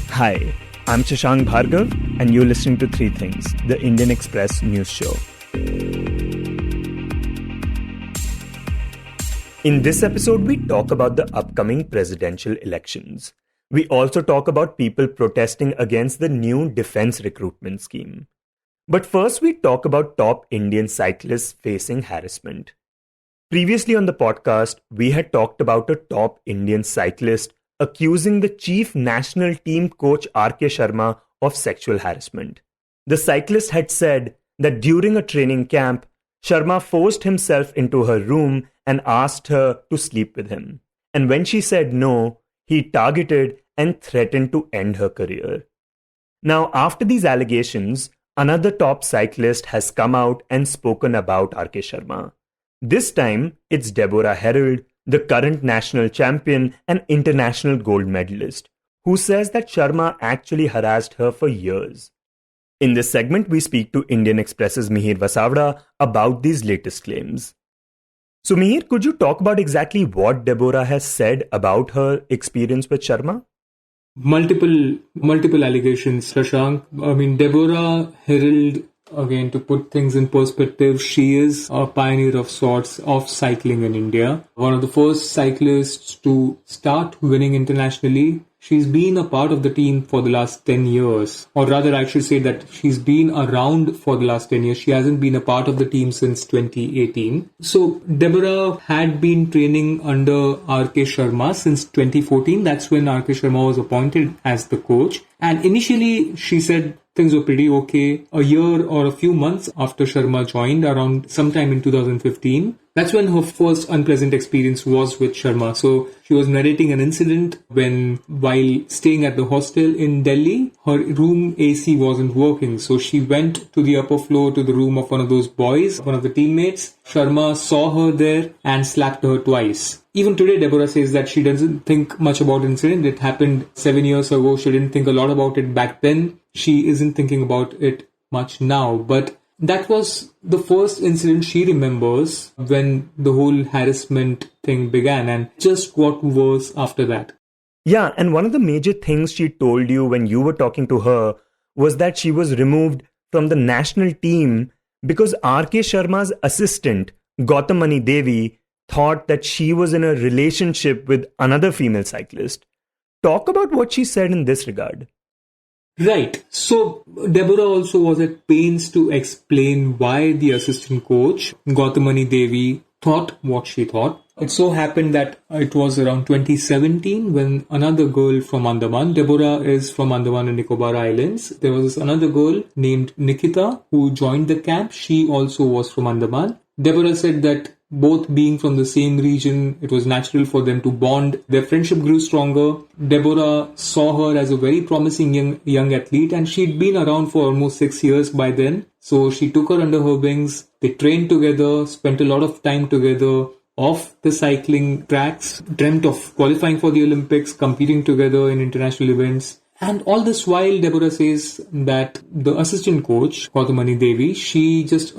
Hi, I'm Shashank Bhargav, and you're listening to Three Things, the Indian Express news show. In this episode, we talk about the upcoming presidential elections. We also talk about people protesting against the new defense recruitment scheme. But first, we talk about top Indian cyclists facing harassment. Previously on the podcast, we had talked about a top Indian cyclist accusing the chief national team coach R.K. Sharma of sexual harassment. The cyclist had said that during a training camp, Sharma forced himself into her room and asked her to sleep with him. And when she said no, he targeted and threatened to end her career. Now, after these allegations, another top cyclist has come out and spoken about R.K. Sharma. This time, it's Deborah Herald, the current national champion and international gold medalist, who says that Sharma actually harassed her for years. In this segment, we speak to Indian Express's Mihir Vasavda about these latest claims. So Mihir, could you talk about exactly what Deborah has said about her experience with Sharma? Multiple allegations, Shashank. Deborah Herald, again, to put things in perspective, she is a pioneer of sorts of cycling in India. One of the first cyclists to start winning internationally. She's been a part of the team for the last 10 years. Or rather, I should say that she's been around for the last 10 years. She hasn't been a part of the team since 2018. So, Deborah had been training under R.K. Sharma since 2014. That's when R.K. Sharma was appointed as the coach. And initially, she said things were pretty okay. A year or a few months after Sharma joined, around sometime in 2015, that's when her first unpleasant experience was with Sharma. So she was narrating an incident while staying at the hostel in Delhi, her room AC wasn't working. So she went to the upper floor to the room of one of those boys, one of the teammates. Sharma saw her there and slapped her twice. Even today, Deborah says that she doesn't think much about the incident. It happened 7 years ago. She didn't think a lot about it back then. She isn't thinking about it much now. But that was the first incident she remembers when the whole harassment thing began, and just got worse after that. Yeah, and one of the major things she told you when you were talking to her was that she was removed from the national team because R.K. Sharma's assistant, Gautamani Devi, thought that she was in a relationship with another female cyclist. Talk about what she said in this regard. Right. So Deborah also was at pains to explain why the assistant coach, Gautamani Devi, thought what she thought. It so happened that it was around 2017 when another girl from Andaman, Deborah is from Andaman and Nicobar Islands. There was this another girl named Nikita who joined the camp. She also was from Andaman. Deborah said that both being from the same region, it was natural for them to bond. Their friendship grew stronger. Deborah saw her as a very promising young athlete, and she'd been around for almost 6 years by then. So she took her under her wings. They trained together, spent a lot of time together off the cycling tracks, dreamt of qualifying for the Olympics, competing together in international events. And all this while, Deborah says that the assistant coach, Gautamani Devi, she just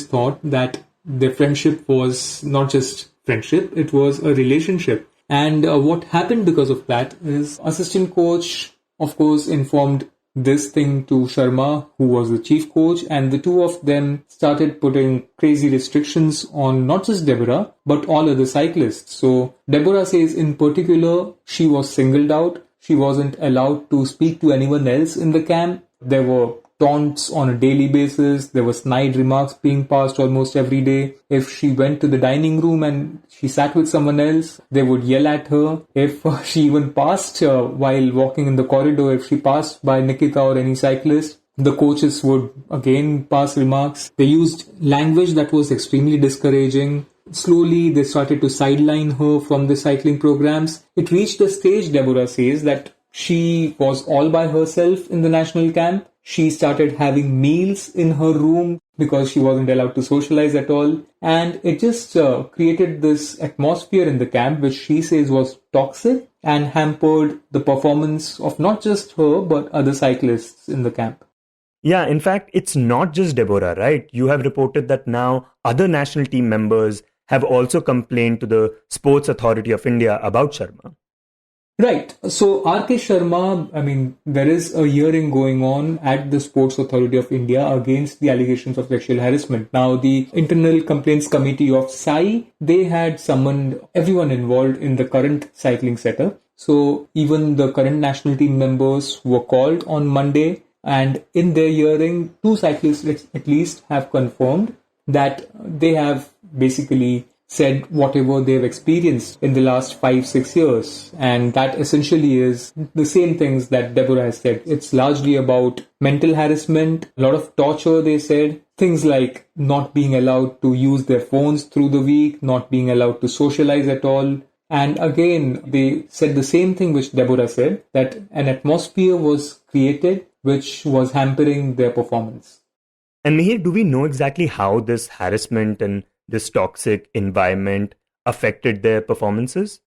thought that their friendship was not just friendship, it was a relationship. And what happened because of that is assistant coach, of course, informed this thing to Sharma, who was the chief coach, and the two of them started putting crazy restrictions on not just Deborah, but all other cyclists. So Deborah says in particular, she was singled out. She wasn't allowed to speak to anyone else in the camp. There were taunts on a daily basis. There were snide remarks being passed almost every day. If she went to the dining room and she sat with someone else, they would yell at her. If she even passed while walking in the corridor, if she passed by Nikita or any cyclist, the coaches would again pass remarks. They used language that was extremely discouraging. Slowly, they started to sideline her from the cycling programs. It reached a stage, Deborah says, that she was all by herself in the national camp. She started having meals in her room because she wasn't allowed to socialize at all. And it just created this atmosphere in the camp, which she says was toxic and hampered the performance of not just her, but other cyclists in the camp. Yeah, in fact, it's not just Deborah, right? You have reported that now other national team members have also complained to the Sports Authority of India about Sharma. Right. So R.K. Sharma, I mean, there is a hearing going on at the Sports Authority of India against the allegations of sexual harassment. Now, the Internal Complaints Committee of SAI, they had summoned everyone involved in the current cycling setup. So even the current national team members were called on Monday, and in their hearing, two cyclists at least have confirmed that they have basically said whatever they've experienced in the last 5-6 years. And that essentially is the same things that Deborah has said. It's largely about mental harassment, a lot of torture, they said. Things like not being allowed to use their phones through the week, not being allowed to socialize at all. And again, they said the same thing which Deborah said, that an atmosphere was created which was hampering their performance. And Mihir, do we know exactly how this harassment and this toxic environment affected their performances?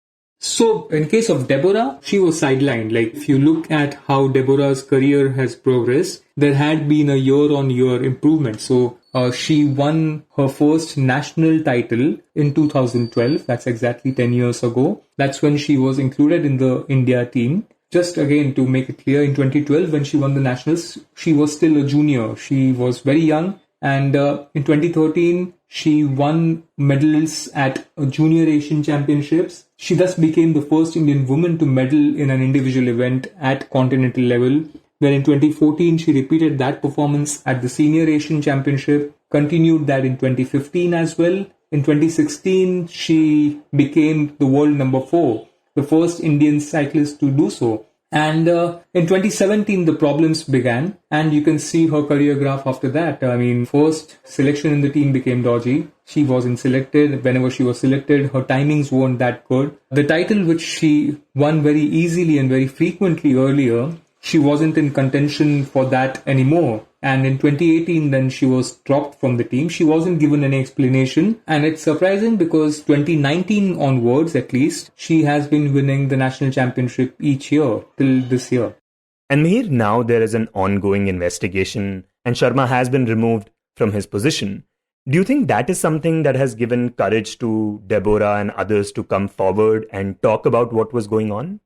So, in case of Deborah, she was sidelined. Like, if you look at how Deborah's career has progressed, there had been a year-on-year improvement. So, she won her first national title in 2012. That's exactly 10 years ago. That's when she was included in the India team. Just again, to make it clear, in 2012, when she won the nationals, she was still a junior. She was very young. And in 2013, she won medals at Junior Asian Championships. She thus became the first Indian woman to medal in an individual event at continental level. Then in 2014, she repeated that performance at the Senior Asian Championship, continued that in 2015 as well. In 2016, she became the world number 4, the first Indian cyclist to do so. And in 2017, the problems began, and you can see her career graph after that. I mean, first selection in the team became dodgy. She wasn't selected. Whenever she was selected, her timings weren't that good. The title which she won very easily and very frequently earlier, she wasn't in contention for that anymore. And in 2018, then she was dropped from the team. She wasn't given any explanation. And it's surprising because 2019 onwards, at least, she has been winning the national championship each year till this year. And Mihir, now there is an ongoing investigation and Sharma has been removed from his position. Do you think that is something that has given courage to Deborah and others to come forward and talk about what was going on?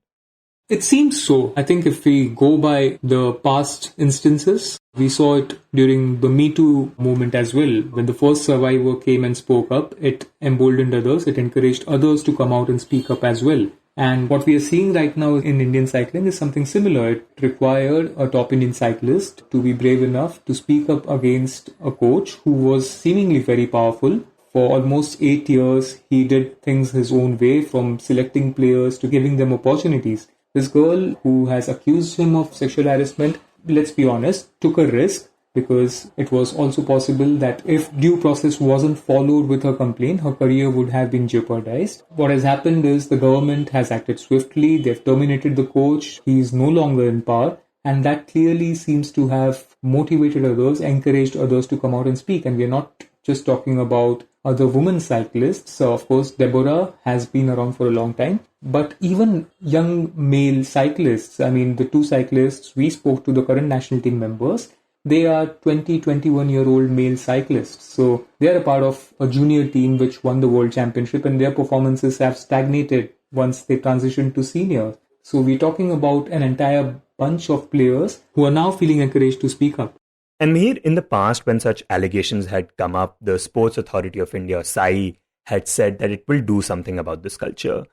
It seems so. I think if we go by the past instances, we saw it during the Me Too movement as well. When the first survivor came and spoke up, it emboldened others, it encouraged others to come out and speak up as well. And what we are seeing right now in Indian cycling is something similar. It required a top Indian cyclist to be brave enough to speak up against a coach who was seemingly very powerful. For almost 8 years, he did things his own way, from selecting players to giving them opportunities. This girl who has accused him of sexual harassment, let's be honest, took a risk because it was also possible that if due process wasn't followed with her complaint, her career would have been jeopardized. What has happened is the government has acted swiftly. They've terminated the coach. He is no longer in power. And that clearly seems to have motivated others, encouraged others to come out and speak. And we're not just talking about other women cyclists. So, of course, Deborah has been around for a long time. But even young male cyclists, I mean, the two cyclists we spoke to, the current national team members, they are 20, 21-year-old male cyclists. So they are a part of a junior team which won the world championship, and their performances have stagnated once they transitioned to senior. So we're talking about an entire bunch of players who are now feeling encouraged to speak up. And Mihir, in the past, when such allegations had come up, the Sports Authority of India, SAI, had said that it will do something about this culture.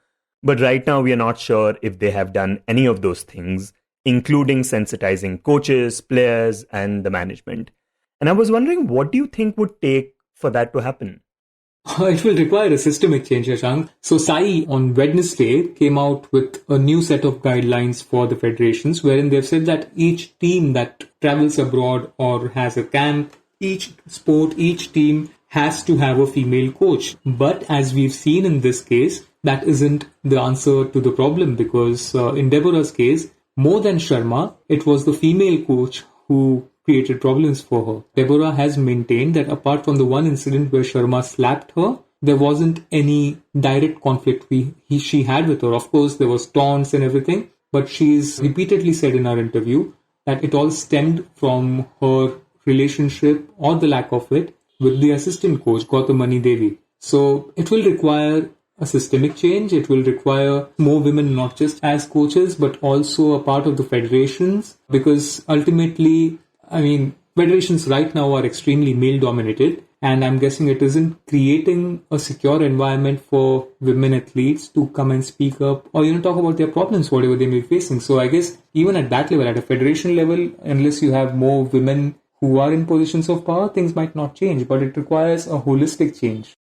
But right now, we are not sure if they have done any of those things, including sensitizing coaches, players, and the management. And I was wondering, what do you think would take for that to happen? It will require a systemic change, Shashank. So SAI on Wednesday came out with a new set of guidelines for the federations, wherein they've said that each team that travels abroad or has a camp, each sport, each team has to have a female coach. But as we've seen in this case, that isn't the answer to the problem, because in Deborah's case, more than Sharma, it was the female coach who created problems for her. Deborah has maintained that apart from the one incident where Sharma slapped her, there wasn't any direct conflict she had with her. Of course, there was taunts and everything, but she's repeatedly said in our interview that it all stemmed from her relationship, or the lack of it, with the assistant coach, Gautamani Devi. So it will require a systemic change. It will require more women, not just as coaches, but also a part of the federations, because ultimately, federations right now are extremely male dominated. And I'm guessing it isn't creating a secure environment for women athletes to come and speak up or, talk about their problems, whatever they may be facing. So I guess even at that level, at a federation level, unless you have more women who are in positions of power, things might not change, but it requires a holistic change.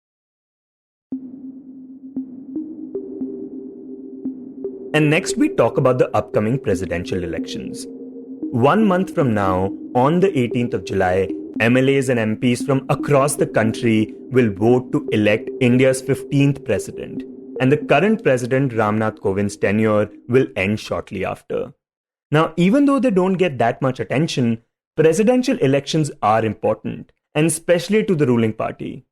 And next, we talk about the upcoming presidential elections. 1 month from now, on the 18th of July, MLAs and MPs from across the country will vote to elect India's 15th president. And the current president, Ramnath Kovind's tenure, will end shortly after. Now, even though they don't get that much attention, presidential elections are important, and especially to the ruling party.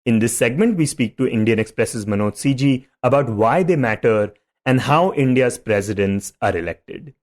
In this segment, we speak to Indian Express's Manoj CG about why they matter and how India's presidents are elected.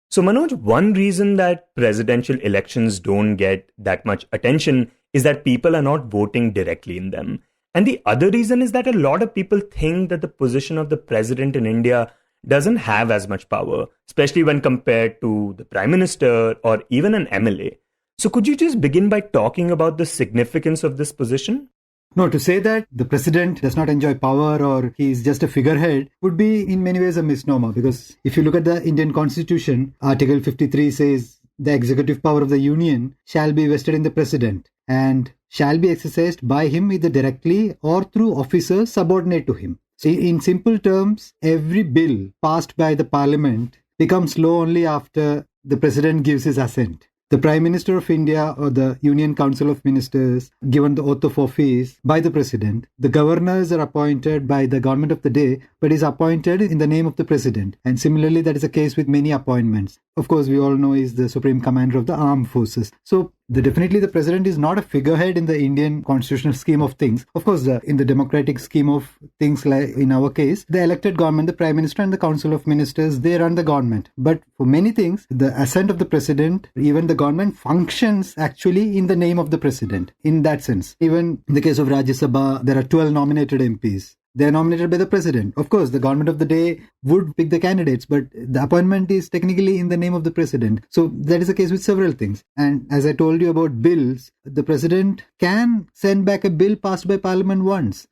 So Manoj, one reason that presidential elections don't get that much attention is that people are not voting directly in them. And the other reason is that a lot of people think that the position of the president in India doesn't have as much power, especially when compared to the prime minister or even an MLA. So could you just begin by talking about the significance of this position? No, to say that the president does not enjoy power or he is just a figurehead would be in many ways a misnomer, because if you look at the Indian Constitution, Article 53 says the executive power of the Union shall be vested in the president and shall be exercised by him either directly or through officers subordinate to him. So in simple terms, every bill passed by the parliament becomes law only after the president gives his assent. The Prime Minister of India or the Union Council of Ministers given the oath of office by the President. The governors are appointed by the government of the day, but is appointed in the name of the President. And similarly, that is the case with many appointments. Of course, we all know is the Supreme Commander of the Armed Forces. So definitely the President is not a figurehead in the Indian constitutional scheme of things. Of course, in the democratic scheme of things, like in our case, the elected government, the Prime Minister and the Council of Ministers, they run the government. But for many things, the assent of the President, even the government functions actually in the name of the President. In that sense, even in the case of Rajya Sabha, there are 12 nominated MPs. They are nominated by the president. Of course, the government of the day would pick the candidates, but the appointment is technically in the name of the president. So that is the case with several things. And as I told you about bills, the president can send back a bill passed by parliament once.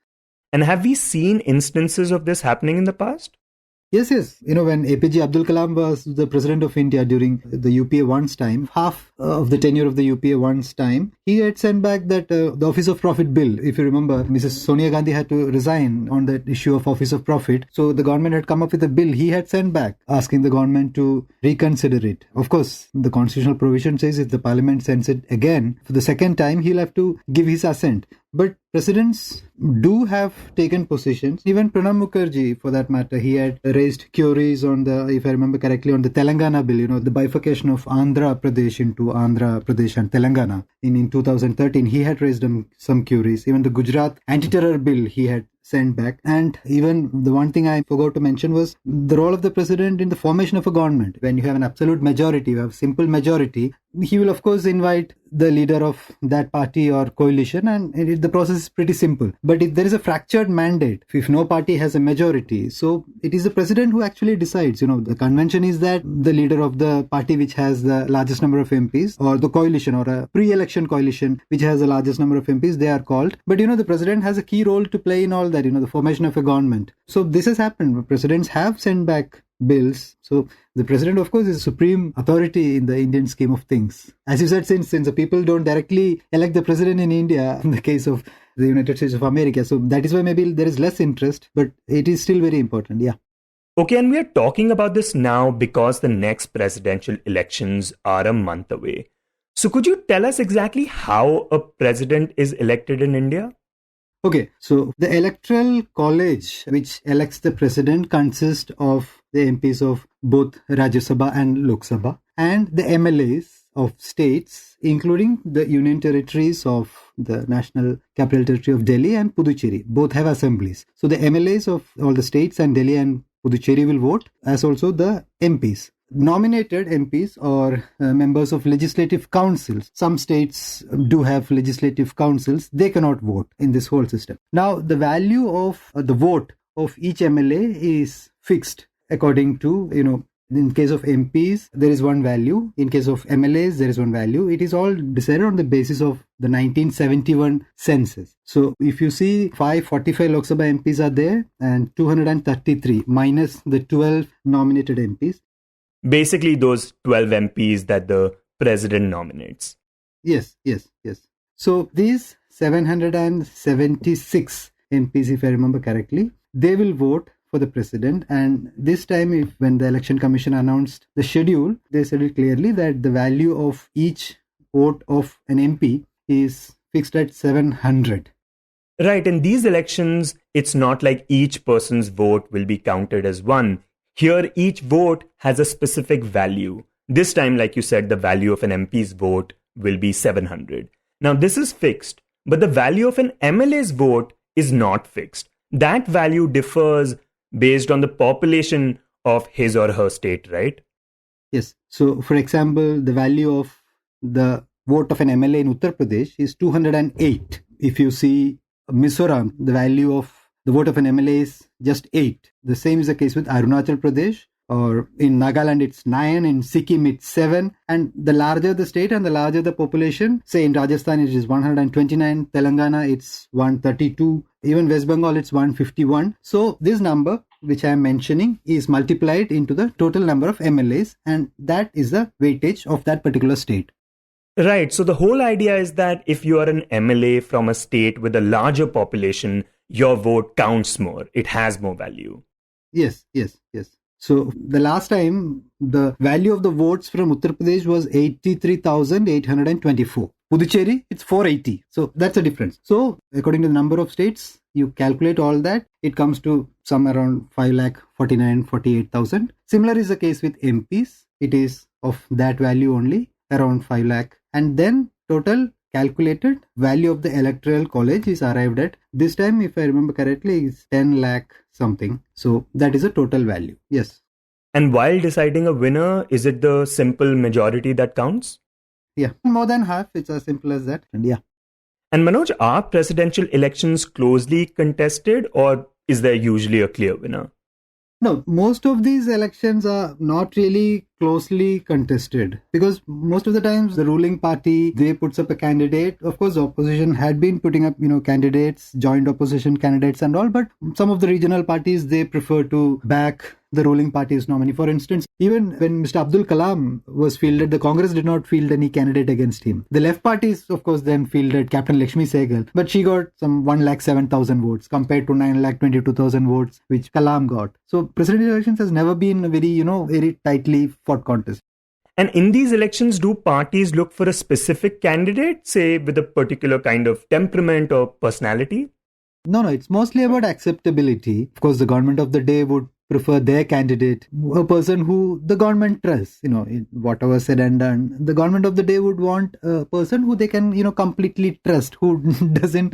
And have we seen instances of this happening in the past? Yes. When APJ Abdul Kalam was the president of India during the UPA 1's time, half of the tenure of the UPA 1's time, he had sent back that the Office of Profit bill. If you remember, Mrs. Sonia Gandhi had to resign on that issue of Office of Profit. So the government had come up with a bill he had sent back, asking the government to reconsider it. Of course, the constitutional provision says if the parliament sends it again for the second time, he'll have to give his assent. But presidents do have taken positions. Even Pranab Mukherjee, for that matter, he had raised queries on the, if I remember correctly, on the Telangana bill, the bifurcation of Andhra Pradesh into Andhra Pradesh and Telangana. In 2013, he had raised some queries. Even the Gujarat anti-terror bill he had sent back. And even the one thing I forgot to mention was the role of the president in the formation of a government. When you have an absolute majority, you have simple majority, he will of course invite the leader of that party or coalition, and the process is pretty simple. But if there is a fractured mandate, if no party has a majority, so it is the president who actually decides. The convention is that the leader of the party which has the largest number of MPs, or the coalition or a pre-election coalition which has the largest number of MPs, they are called. But the president has a key role to play in all that, the formation of a government. So this has happened. Presidents have sent back bills. So the president, of course, is supreme authority in the Indian scheme of things. As you said, since the people don't directly elect the president in India, in the case of the United States of America. So that is why maybe there is less interest, but it is still very important. Yeah. Okay, and we are talking about this now because the next presidential elections are a month away. So could you tell us exactly how a president is elected in India? Okay, so the electoral college which elects the president consists of the MPs of both Rajya Sabha and Lok Sabha and the MLAs of states, including the union territories of the National Capital Territory of Delhi and Puducherry. Both have assemblies. So the MLAs of all the states and Delhi and Puducherry will vote, as also the MPs. Nominated MPs or members of legislative councils. Some states do have legislative councils. They cannot vote in this whole system. Now, the value of the vote of each MLA is fixed according to, in case of MPs, there is one value. In case of MLAs, there is one value. It is all decided on the basis of the 1971 census. So if you see 545 Lok Sabha MPs are there and 233 minus the 12 nominated MPs. Basically, those 12 MPs that the president nominates. Yes. So these 776 MPs, if I remember correctly, they will vote for the president. And this time, when the Election Commission announced the schedule, they said it clearly that the value of each vote of an MP is fixed at 700. Right, in these elections, it's not like each person's vote will be counted as one. Here, each vote has a specific value. This time, like you said, the value of an MP's vote will be 700. Now, this is fixed, but the value of an MLA's vote is not fixed. That value differs based on the population of his or her state, right? Yes. So, for example, the value of the vote of an MLA in Uttar Pradesh is 208. If you see Mizoram, the value of the vote of an MLA is just 8. The same is the case with Arunachal Pradesh, or in Nagaland it's 9, in Sikkim it's 7, and the larger the state and the larger the population, say in Rajasthan it is 129, Telangana it's 132, even West Bengal it's 151. So this number which I am mentioning is multiplied into the total number of MLAs, and that is the weightage of that particular state. Right, so the whole idea is that if you are an MLA from a state with a larger population, your vote counts more. It has more value. Yes. So the last time, the value of the votes from Uttar Pradesh was 83,824. Puducherry, it's 480. So that's a difference. So according to the number of states, you calculate all that, it comes to some around 5,49,48,000. Similar is the case with MPs. It is of that value only, around 5 lakh. And then total calculated value of the electoral college is arrived at, this time, if I remember correctly, is 10 lakh something. So that is a total value. Yes. And while deciding a winner, is it the simple majority that counts? Yeah. More than half. It's as simple as that. And yeah. And Manoj, are presidential elections closely contested, or is there usually a clear winner? No, most of these elections are not really closely contested, because most of the times the ruling party, they puts up a candidate. Of course, the opposition had been putting up, candidates, joint opposition candidates and all, but some of the regional parties, they prefer to back the ruling party's nominee. For instance, even when Mr. Abdul Kalam was fielded, the Congress did not field any candidate against him. The left parties, of course, then fielded Captain Lakshmi Sehgal, but she got some 107,000 votes compared to 922,000 votes which Kalam got. So presidential elections has never been a very, very tightly fought contest. And in these elections, do parties look for a specific candidate, say with a particular kind of temperament or personality? No, it's mostly about acceptability. Of course, the government of the day would prefer their candidate, a person who the government trusts, whatever said and done. The government of the day would want a person who they can, completely trust, who doesn't,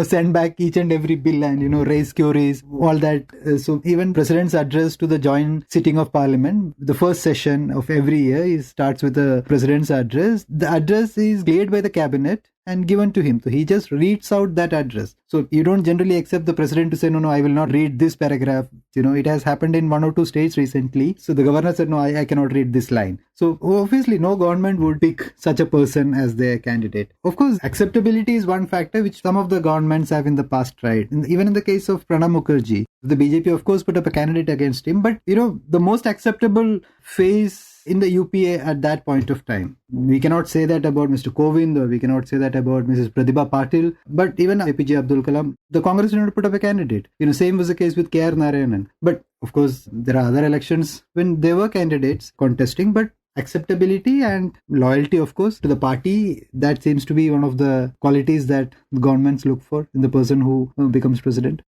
send back each and every bill and, raise queries, all that. So even President's address to the joint sitting of Parliament, the first session of every year, starts with the President's address. The address is laid by the cabinet and given to him. So he just reads out that address. So you don't generally accept the president to say, no, I will not read this paragraph. It has happened in 1 or 2 states recently. So the governor said, no, I cannot read this line. So obviously no government would pick such a person as their candidate. Of course, acceptability is one factor which some of the governments have in the past tried. Even in the case of Pranab Mukherjee, the BJP of course put up a candidate against him. But the most acceptable phase in the UPA at that point of time. We cannot say that about Mr. Kovind, or we cannot say that about Mrs. Pratibha Patil, but even APJ Abdul Kalam, the Congress did not put up a candidate. Same was the case with KR Narayanan. But of course, there are other elections when there were candidates contesting, but acceptability and loyalty, of course, to the party, that seems to be one of the qualities that governments look for in the person who becomes president.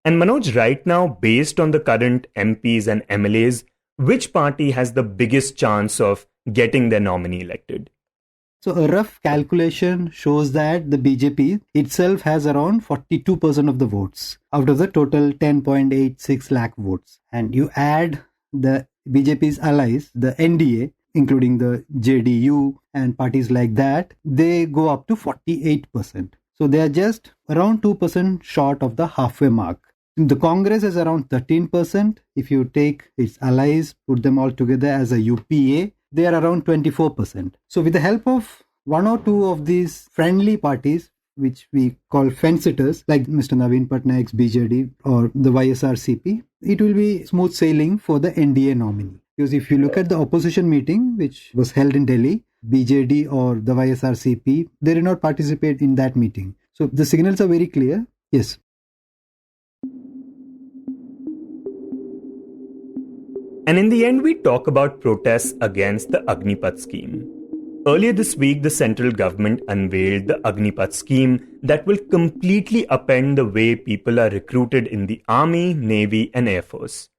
And Manoj, right now, based on the current MPs and MLAs, which party has the biggest chance of getting their nominee elected? So a rough calculation shows that the BJP itself has around 42% of the votes out of the total 10.86 lakh votes. And you add the BJP's allies, the NDA, including the JDU and parties like that, they go up to 48%. So they are just around 2% short of the halfway mark. The Congress is around 13%. If you take its allies, put them all together as a UPA, they are around 24%. So with the help of one or two of these friendly parties, which we call fence-sitters, like Mr. Naveen Patnaik's BJD or the YSRCP, it will be smooth sailing for the NDA nominee. Because if you look at the opposition meeting, which was held in Delhi, BJD or the YSRCP, they did not participate in that meeting. So the signals are very clear. Yes. And in the end, we talk about protests against the Agnipath scheme. Earlier this week, the central government unveiled the Agnipath scheme that will completely upend the way people are recruited in the Army, Navy, and Air Force.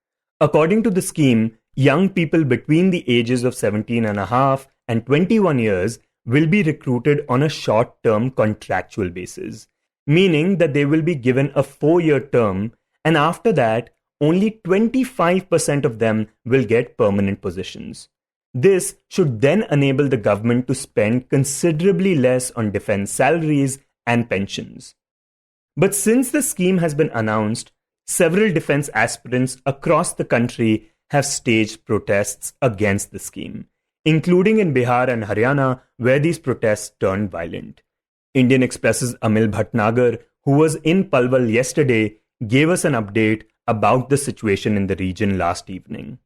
According to the scheme, young people between the ages of 17 and a half and 21 years will be recruited on a short-term contractual basis, meaning that they will be given a 4-year term, and after that, only 25% of them will get permanent positions. This should then enable the government to spend considerably less on defense salaries and pensions. But since the scheme has been announced, several defense aspirants across the country have staged protests against the scheme, including in Bihar and Haryana, where these protests turned violent. Indian Express's Amil Bhatnagar, who was in Palwal yesterday, gave us an update about the situation in the region last evening.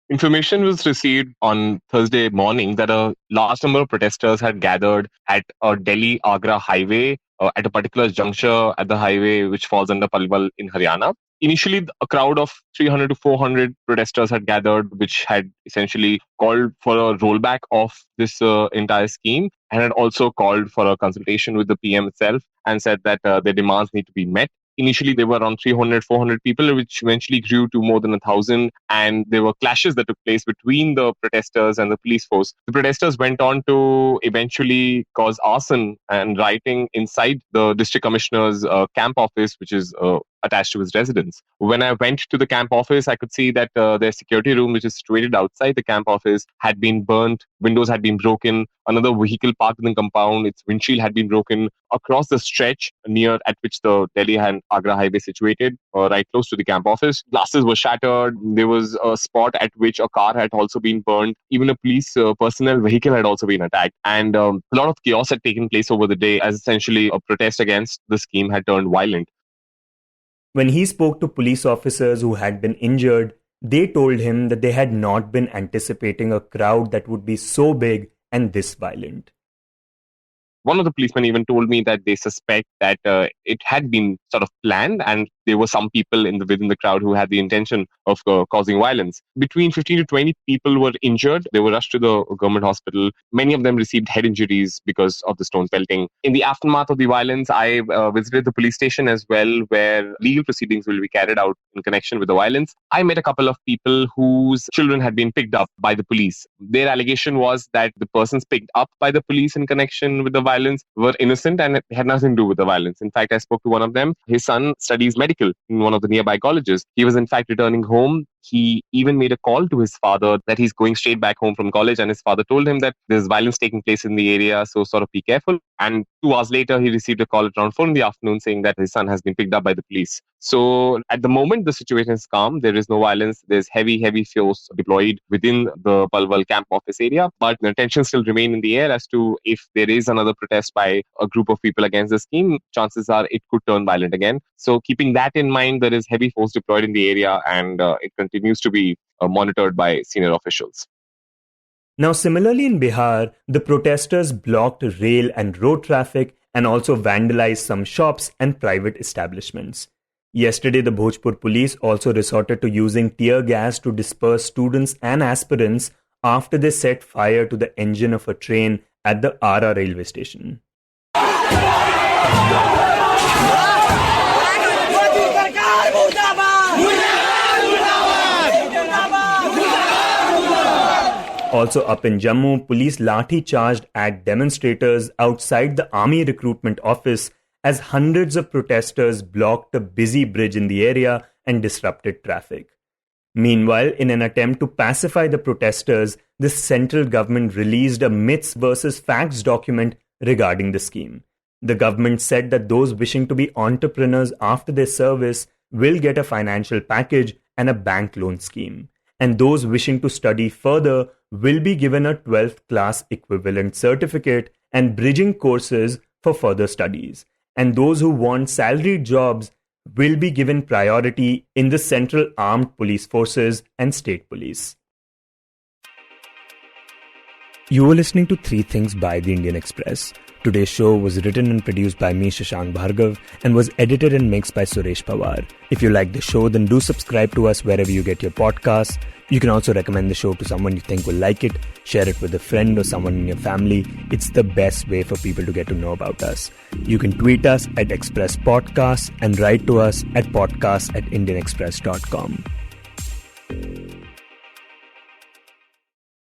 Information was received on Thursday morning that a large number of protesters had gathered at a Delhi-Agra highway at a particular juncture at the highway which falls under Palwal in Haryana. Initially, a crowd of 300 to 400 protesters had gathered, which had essentially called for a rollback of this entire scheme and had also called for a consultation with the PM itself and said that their demands need to be met. Initially, there were around 300, 400 people, which eventually grew to more than 1,000. And there were clashes that took place between the protesters and the police force. The protesters went on to eventually cause arson and rioting inside the district commissioner's camp office, which is attached to his residence. When I went to the camp office, I could see that their security room, which is situated outside the camp office, had been burnt. Windows had been broken. Another vehicle parked in the compound, its windshield had been broken. Across the stretch near at which the Delhi and Agra highway situated, right close to the camp office, glasses were shattered. There was a spot at which a car had also been burned. Even a police personnel vehicle had also been attacked. And a lot of chaos had taken place over the day as essentially a protest against the scheme had turned violent. When he spoke to police officers who had been injured, they told him that they had not been anticipating a crowd that would be so big and this violent. One of the policemen even told me that they suspect that it had been sort of planned and there were some people within the crowd who had the intention of causing violence. Between 15 to 20 people were injured. They were rushed to the government hospital. Many of them received head injuries because of the stone pelting. In the aftermath of the violence, I visited the police station as well, where legal proceedings will be carried out in connection with the violence. I met a couple of people whose children had been picked up by the police. Their allegation was that the persons picked up by the police in connection with the violence were innocent and it had nothing to do with the violence. In fact, I spoke to one of them. His son studies medical in one of the nearby colleges. He was in fact returning home. He even made a call to his father that he's going straight back home from college, and his father told him that there's violence taking place in the area, so sort of be careful. And 2 hours later, he received a call at around 4 in the afternoon saying that his son has been picked up by the police. So at the moment, the situation is calm. There is no violence. There's heavy force deployed within the Palwal camp office area, but the tensions still remain in the air as to if there is another protest by a group of people against the scheme, chances are it could turn violent again. So keeping that in mind, there is heavy force deployed in the area and it continues to be monitored by senior officials. Now, similarly in Bihar, the protesters blocked rail and road traffic and also vandalized some shops and private establishments. Yesterday, the Bhojpur police also resorted to using tear gas to disperse students and aspirants after they set fire to the engine of a train at the Ara railway station. Also up in Jammu, police lathi charged at demonstrators outside the army recruitment office as hundreds of protesters blocked a busy bridge in the area and disrupted traffic. Meanwhile, in an attempt to pacify the protesters, the central government released a myths versus facts document regarding the scheme. The government said that those wishing to be entrepreneurs after their service will get a financial package and a bank loan scheme. And those wishing to study further will be given a 12th class equivalent certificate and bridging courses for further studies. And those who want salaried jobs will be given priority in the Central Armed Police Forces and State Police. You were listening to 3 Things by The Indian Express. Today's show was written and produced by me, Shashank Bhargav, and was edited and mixed by Suresh Pawar. If you like the show, then do subscribe to us wherever you get your podcasts. You can also recommend the show to someone you think will like it, share it with a friend or someone in your family. It's the best way for people to get to know about us. You can tweet us at Express Podcasts and write to us at podcasts@indianexpress.com.